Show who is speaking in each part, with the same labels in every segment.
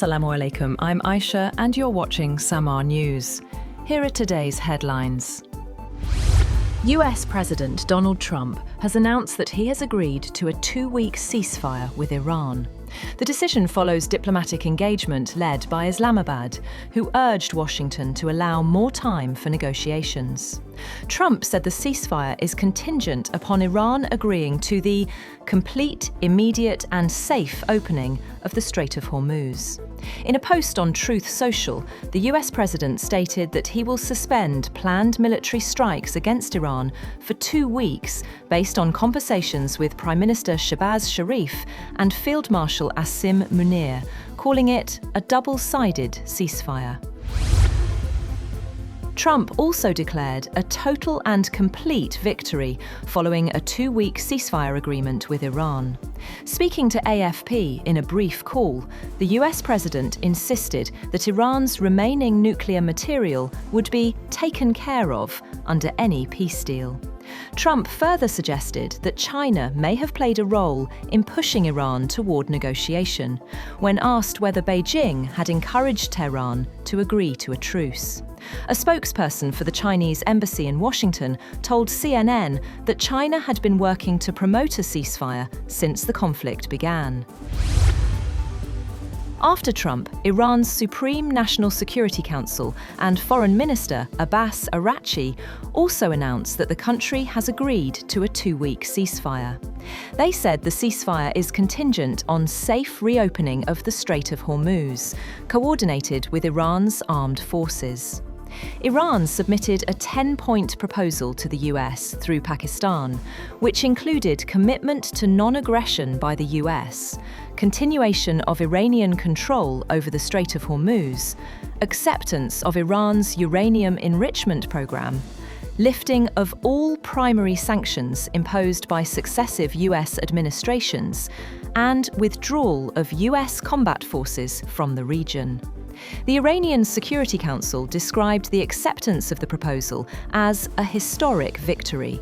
Speaker 1: Assalamu alaikum, I'm Aisha and you're watching Samaa News. Here are today's headlines. US President Donald Trump has announced that he has agreed to a 2-week ceasefire with Iran. The decision follows diplomatic engagement led by Islamabad, who urged Washington to allow more time for negotiations. Trump said the ceasefire is contingent upon Iran agreeing to the complete, immediate and safe opening of the Strait of Hormuz. In a post on Truth Social, the US president stated that he will suspend planned military strikes against Iran for 2 weeks based on conversations with Prime Minister Shehbaz Sharif and Field Marshal Asim Munir, calling it a double-sided ceasefire. Trump also declared a total and complete victory following a 2-week ceasefire agreement with Iran. Speaking to AFP in a brief call, the US president insisted that Iran's remaining nuclear material would be taken care of under any peace deal. Trump further suggested that China may have played a role in pushing Iran toward negotiation, when asked whether Beijing had encouraged Tehran to agree to a truce. A spokesperson for the Chinese embassy in Washington told CNN that China had been working to promote a ceasefire since the conflict began. After Trump, Iran's Supreme National Security Council and Foreign Minister Abbas Araghchi also announced that the country has agreed to a 2-week ceasefire. They said the ceasefire is contingent on safe reopening of the Strait of Hormuz, coordinated with Iran's armed forces. Iran submitted a 10-point proposal to the US through Pakistan, which included commitment to non-aggression by the US, continuation of Iranian control over the Strait of Hormuz, acceptance of Iran's uranium enrichment program, lifting of all primary sanctions imposed by successive US administrations, and withdrawal of US combat forces from the region. The Iranian Security Council described the acceptance of the proposal as a historic victory.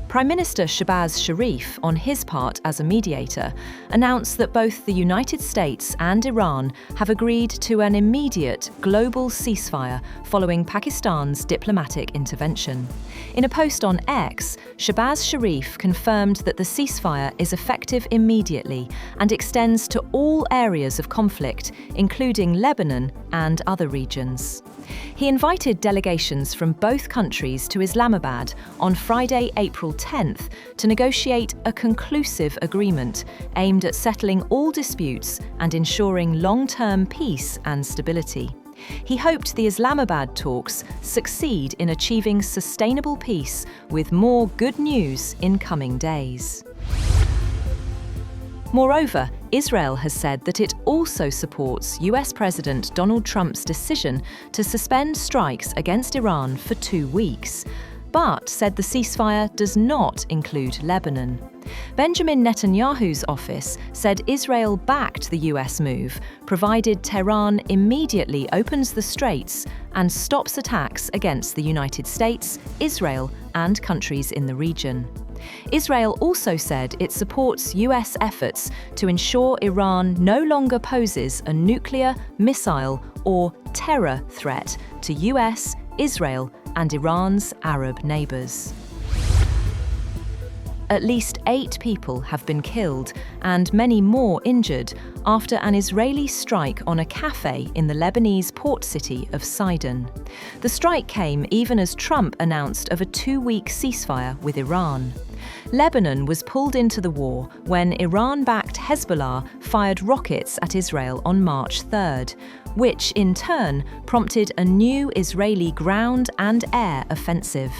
Speaker 1: Prime Minister Shehbaz Sharif, on his part as a mediator, announced that both the United States and Iran have agreed to an immediate global ceasefire following Pakistan's diplomatic intervention. In a post on X, Shehbaz Sharif confirmed that the ceasefire is effective immediately and extends to all areas of conflict, including Lebanon and other regions. He invited delegations from both countries to Islamabad on Friday, April 10th, to negotiate a conclusive agreement aimed at settling all disputes and ensuring long-term peace and stability. He hoped the Islamabad talks succeed in achieving sustainable peace with more good news in coming days. Moreover, Israel has said that it also supports US President Donald Trump's decision to suspend strikes against Iran for 2 weeks, but said the ceasefire does not include Lebanon. Benjamin Netanyahu's office said Israel backed the US move, provided Tehran immediately opens the straits and stops attacks against the United States, Israel, and countries in the region. Israel also said it supports US efforts to ensure Iran no longer poses a nuclear, missile, or terror threat to US, Israel, and Iran's Arab neighbors. At least 8 people have been killed and many more injured after an Israeli strike on a cafe in the Lebanese port city of Sidon. The strike came even as Trump announced of a 2-week ceasefire with Iran. Lebanon was pulled into the war when Iran-backed Hezbollah fired rockets at Israel on March 3rd, which in turn prompted a new Israeli ground and air offensive.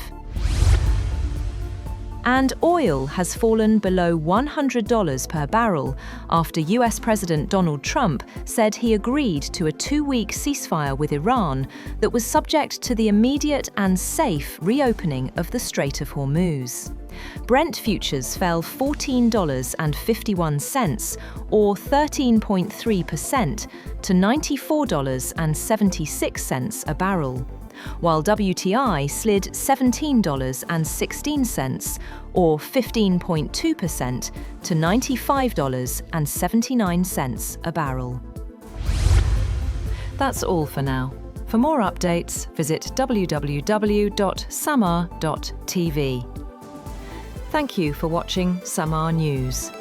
Speaker 1: And oil has fallen below $100 per barrel after US President Donald Trump said he agreed to a 2-week ceasefire with Iran that was subject to the immediate and safe reopening of the Strait of Hormuz. Brent futures fell $14.51, or 13.3%, to $94.76 a barrel. while WTI slid $17.16, or 15.2%, to $95.79 a barrel. That's all for now. For more updates, visit www.samaa.tv. Thank you for watching Samaa News.